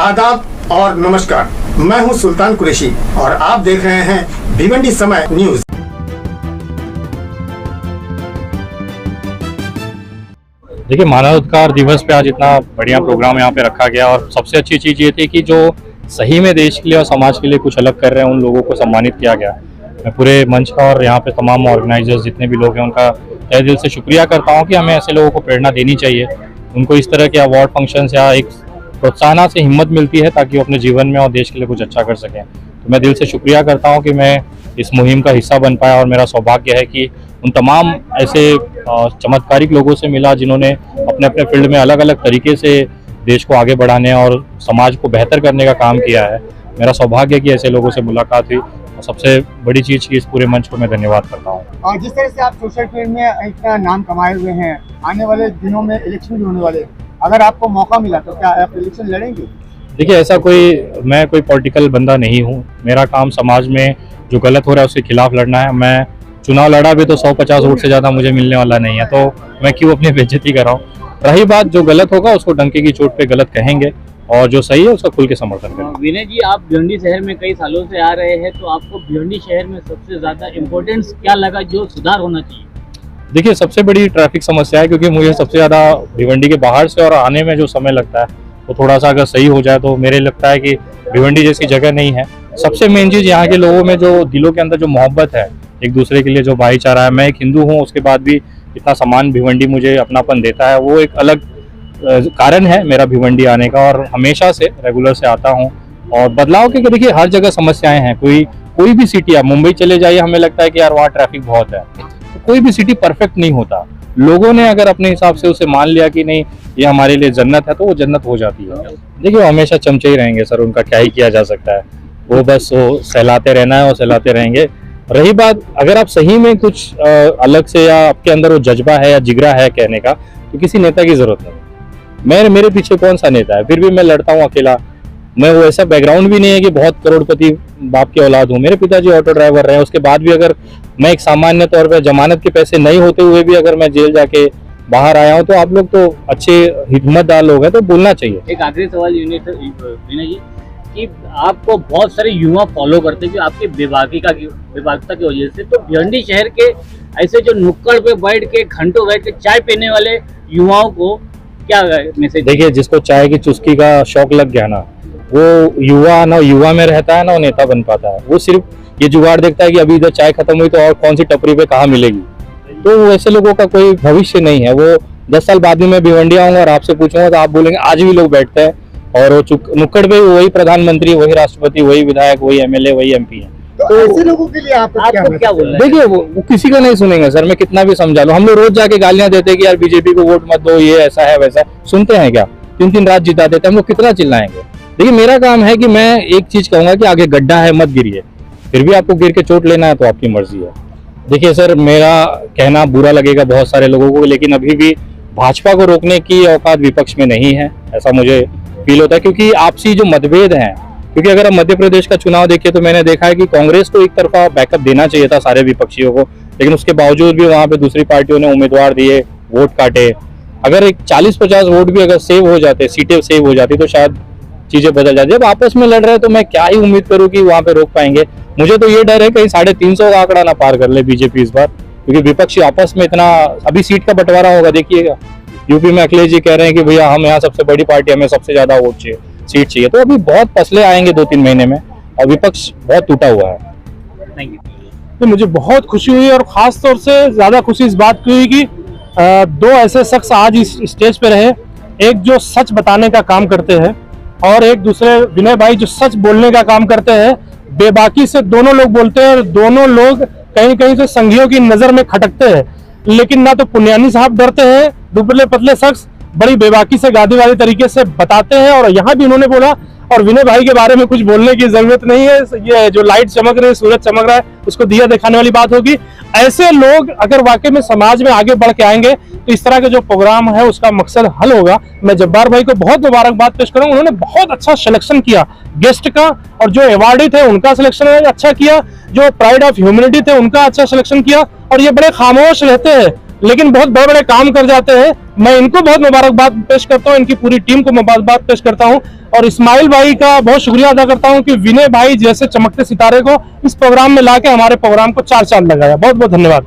आदाब और नमस्कार, मैं हूं सुल्तान कुरैशी और आप देख रहे हैं भिवंडी समय न्यूज। देखिए, मानवाधिकार दिवस पे आज इतना बढ़िया प्रोग्राम यहाँ पे रखा गया और सबसे अच्छी चीज़ ये थी कि जो सही में देश के लिए और समाज के लिए कुछ अलग कर रहे हैं उन लोगों को सम्मानित किया गया। मैं पूरे मंच का और यहाँ पे तमाम ऑर्गेनाइजर्स जितने भी लोग हैं उनका तहे दिल से शुक्रिया करता हूँ कि हमें ऐसे लोगों को प्रेरणा देनी चाहिए। उनको इस तरह के अवार्ड फंक्शंस या एक प्रोत्साहन से हिम्मत मिलती है ताकि वो अपने जीवन में और देश के लिए कुछ अच्छा कर सकें। तो मैं दिल से शुक्रिया करता हूँ कि मैं इस मुहिम का हिस्सा बन पाया और मेरा सौभाग्य है कि उन तमाम ऐसे चमत्कारिक लोगों से मिला जिन्होंने अपने अपने फील्ड में अलग अलग तरीके से देश को आगे बढ़ाने और समाज को बेहतर करने का काम किया है। मेरा सौभाग्य है कि ऐसे लोगों से मुलाकात हुई और सबसे बड़ी चीज़ की इस पूरे मंच को मैं धन्यवाद करता हूँ। और जिस तरह से आप सोशल फील्ड में इतना नाम कमाए हुए हैं, आने वाले दिनों में इलेक्शन भी होने वाले, अगर आपको मौका मिला तो क्या आप इलेक्शन लड़ेंगे? देखिए, मैं कोई पॉलिटिकल बंदा नहीं हूँ। मेरा काम समाज में जो गलत हो रहा है उसके खिलाफ लड़ना है। मैं चुनाव लड़ा भी तो 150 वोट से ज़्यादा मुझे मिलने वाला नहीं है, तो मैं क्यों अपनी बेइज्जती कर रहा हूँ। रही बात जो गलत होगा उसको डंके की चोट पे गलत कहेंगे और जो सही है उसका खुल के समर्थन करेंगे। विनय जी, आप भिवंडी शहर में कई सालों से आ रहे हैं, तो आपको भिवंडी शहर में सबसे ज़्यादा इम्पोर्टेंस क्या लगा जो सुधार होना चाहिए? देखिए, सबसे बड़ी ट्रैफिक समस्या है क्योंकि मुझे सबसे ज़्यादा भिवंडी के बाहर से और आने में जो समय लगता है वो थोड़ा सा अगर सही हो जाए तो मेरे लगता है कि भिवंडी जैसी जगह नहीं है। सबसे मेन चीज़ यहाँ के लोगों में जो दिलों के अंदर जो मोहब्बत है, एक दूसरे के लिए जो भाईचारा है। मैं एक हिंदू हूँ, उसके बाद भी इतना सम्मान भिवंडी मुझे अपनापन देता है, वो एक अलग कारण है मेरा भिवंडी आने का। और हमेशा से रेगुलर से आता हूँ और बदलाव के देखिए हर जगह समस्याएं हैं। कोई भी सिटी है, मुंबई चले जाइए, हमें लगता है कि यार वहाँ ट्रैफिक बहुत है। तो कोई भी सिटी परफेक्ट नहीं होता। लोगों ने अगर अपने हिसाब से उसे मान लिया कि नहीं ये हमारे लिए जन्नत है तो वो जन्नत हो जाती है। देखिए, वो हमेशा चमचे ही रहेंगे सर, उनका क्या ही किया जा सकता है। वो बस वो सहलाते रहना है और सहलाते रहेंगे। रही बात अगर आप सही में कुछ अलग से या आपके अंदर वो जज्बा है या जिगरा है कहने का, तो किसी नेता की जरूरत नहीं। मेरे पीछे कौन सा नेता है, फिर भी मैं लड़ता हूँ अकेला। मैं वो ऐसा बैकग्राउंड भी नहीं है कि बहुत करोड़पति बाप की औलाद हूँ। मेरे पिताजी ऑटो ड्राइवर रहे, उसके बाद भी अगर मैं एक सामान्य तौर पर जमानत के पैसे नहीं होते हुए भी अगर मैं जेल जाके बाहर आया हूँ, तो आप लोग तो अच्छे हिम्मतदार लोग हैं, तो बोलना चाहिए। एक आखिरी सवाल विनय जी कि आपको बहुत सारे युवा फॉलो करते हैं आपकी बेबाकीता की वजह से, तो भिवंडी शहर के ऐसे जो नुक्कड़ पे बैठ के घंटों बैठ के चाय पीने वाले युवाओं को क्या मैसेज? देखिए, जिसको चाय की चुस्की का शौक लग गया ना, वो युवा में रहता है ना वो नेता बन पाता है। वो सिर्फ ये जुगाड़ देखता है कि अभी इधर चाय खत्म हुई तो और कौन सी टपरी पे कहाँ मिलेगी। तो ऐसे लोगों का कोई भविष्य नहीं है। वो 10 साल बाद में मैं भिवंडी आऊंगा और आपसे पूछूंगा तो आप बोलेंगे आज भी लोग बैठते हैं और वो नुक्कड़ पे वही प्रधानमंत्री, वही राष्ट्रपति, वही विधायक, वही एमएलए, वही एमपी है। तो ऐसे लोगों के लिए आपको क्या बोलना है? देखिए, वो किसी का नहीं सुनेंगे सर, मैं कितना भी समझा लूं। हम लोग रोज जाके गालियां देते हैं कि यार बीजेपी को वोट मत दो, ये ऐसा है वैसा। सुनते हैं क्या? 3 रात जिता देते हैं, हम लोग कितना चिल्लाएंगे। देखिए, मेरा काम है कि मैं एक चीज कहूंगा कि आगे गड्ढा है मत गिरिए, फिर भी आपको गिर के चोट लेना है तो आपकी मर्जी है। देखिए सर, मेरा कहना बुरा लगेगा बहुत सारे लोगों को, लेकिन अभी भी भाजपा को रोकने की औकात विपक्ष में नहीं है, ऐसा मुझे फील होता है। क्योंकि आपसी जो मतभेद हैं, क्योंकि अगर आप मध्य प्रदेश का चुनाव देखिए तो मैंने देखा है कि कांग्रेस को एक तरफा बैकअप देना चाहिए था सारे विपक्षियों को, लेकिन उसके बावजूद भी वहां पे दूसरी पार्टियों ने उम्मीदवार दिए, वोट काटे। अगर एक 40-50 वोट भी अगर सेव हो जाते, सीटें सेव हो जाती, तो शायद चीजें बदल जाती। जब आपस में लड़ रहे हैं तो मैं क्या ही उम्मीद करूं कि वहां पे रोक पाएंगे। मुझे तो ये डर है कहीं 350 का आंकड़ा ना पार कर ले बीजेपी इस बार, क्योंकि विपक्षी आपस में इतना अभी सीट का बंटवारा होगा देखिएगा। यूपी में अखिलेश जी कह रहे हैं कि भैया हम यहाँ सबसे बड़ी पार्टी, हमें सबसे ज्यादा सीट चाहिए। तो अभी बहुत फसले आएंगे 2-3 महीने में और विपक्ष बहुत टूटा हुआ है। Thank you. तो मुझे बहुत खुशी हुई और खास तौर से ज्यादा खुशी इस बात की हुई कि 2 ऐसे शख्स आज इस स्टेज पे रहे, एक जो सच बताने का काम करते हैं और एक दूसरे विनय भाई जो सच बोलने का काम करते हैं। बेबाकी से दोनों लोग बोलते हैं और दोनों लोग कहीं कहीं से संघियों की नजर में खटकते हैं, लेकिन ना तो पुण्यानी साहब डरते हैं, दुबले पतले शख्स बड़ी बेबाकी से गादी वाली तरीके से बताते हैं। और यहाँ भी उन्होंने बोला, और विनय भाई के बारे में कुछ बोलने की जरूरत नहीं है, ये जो लाइट चमक रही है, सूरज चमक रहा है, उसको दिया दिखाने वाली बात होगी। ऐसे लोग अगर वाकई में समाज में आगे बढ़ के आएंगे तो इस तरह के जो प्रोग्राम है उसका मकसद हल होगा। मैं जब्बार भाई को बहुत मुबारकबाद पेश करूंगा, उन्होंने बहुत अच्छा सिलेक्शन किया गेस्ट का, और जो अवार्डी थे उनका सिलेक्शन अच्छा किया, जो प्राइड ऑफ ह्यूमैनिटी थे उनका अच्छा सिलेक्शन किया। और ये बड़े खामोश रहते हैं, लेकिन बहुत बड़े बड़े काम कर जाते हैं। मैं इनको बहुत मुबारकबाद पेश करता हूँ, इनकी पूरी टीम को मुबारकबाद पेश करता हूँ और इस्माइल भाई का बहुत शुक्रिया अदा करता हूँ कि विनय भाई जैसे चमकते सितारे को इस प्रोग्राम में लाके हमारे प्रोग्राम को 4 चांद लगाया। बहुत बहुत धन्यवाद।